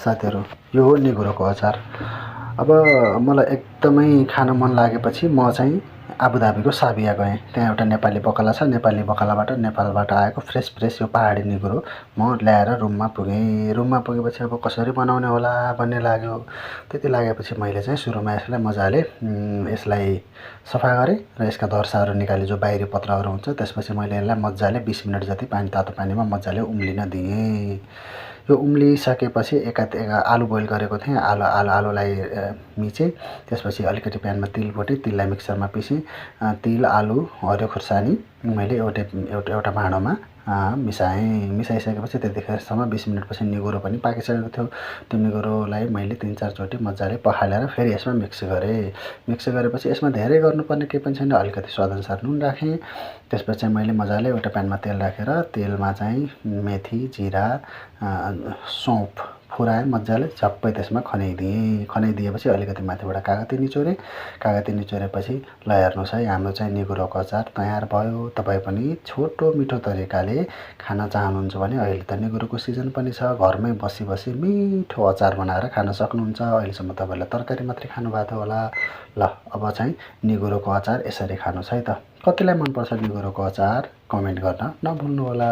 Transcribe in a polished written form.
साथीहरू, यो हो निगुरोको अचार। अब मलाई एकदमै खान मन लागेपछि म चाहिँ आबुधाबीको साबिया गएँ। त्यहाँ एउटा नेपाली बकला छ। नेपालबाट आएको फ्रेस यो पहाडी निगुरो म ल्याएर रुममा पुगेँ। रुममा पुगेपछि अब कसरी बनाउने होला भन्ने लाग्यो। त्यति लागेपछि मैले चाहिँ सुरुमा यसलाई मजाले यसलाई सफा गरेँ र यसका धर्साहरू निकालेँ, जो बाहिरी पत्रहरू हुन्छ। त्यसपछि मैले यसलाई मजाले 20 मिनट जति तातो पानीमा मजाले उम्लिन दिएँ। यो उम्लिसकेपछि आलु बोइल गरेको थिएँ। आलुलाई मिचेँ। त्यसपछि अलिकति प्यानमा तिल भुटेँ, तिललाई मिक्सरमा पिसेँ। तिल, आलु, हरियो खुर्सानी मैले एउटा भाँडोमा मिसाएँ। मिसाइसकेपछि त्यतिखेरसम्म 20 मिनटपछि निगुरो पनि पाकिसकेको थियो। त्यो निगुरोलाई मैले 3-4 चोटि मजाले पखालेर फेरि यसमा मिक्स गरेँ। मिक्स गरेपछि यसमा धेरै गर्नुपर्ने केही पनि छैन। अलिकति स्वादअनुसार नुन राखेँ। त्यसपछि चाहिँ मैले मजाले एउटा प्यानमा तेल राखेर तेलमा चाहिँ मेथी, जिरा, सौँफ फुराएँ मजाले, झप्पै त्यसमा खनाइदिएँ। खनाइदिएपछि अलिकति माथिबाट कागती निचोरेँ। कागती निचोरेपछि ल हेर्नुहोस् है, हाम्रो चाहिँ निगुरोको अचार तयार भयो। तपाईँ पनि छोटो मिठो तरिकाले खान चाहनुहुन्छ भने अहिले त निगुरोको सिजन पनि छ, घरमै बसी बसी मिठो अचार बनाएर खान सक्नुहुन्छ। अहिलेसम्म तपाईँले तरकारी मात्रै खानुभएको थियो होला। ल अब चाहिँ निगुरोको अचार यसरी खानुहोस् है त। कतिलाई मनपर्छ निगुरोको अचार कमेन्ट गर्न नभुल्नुहोला।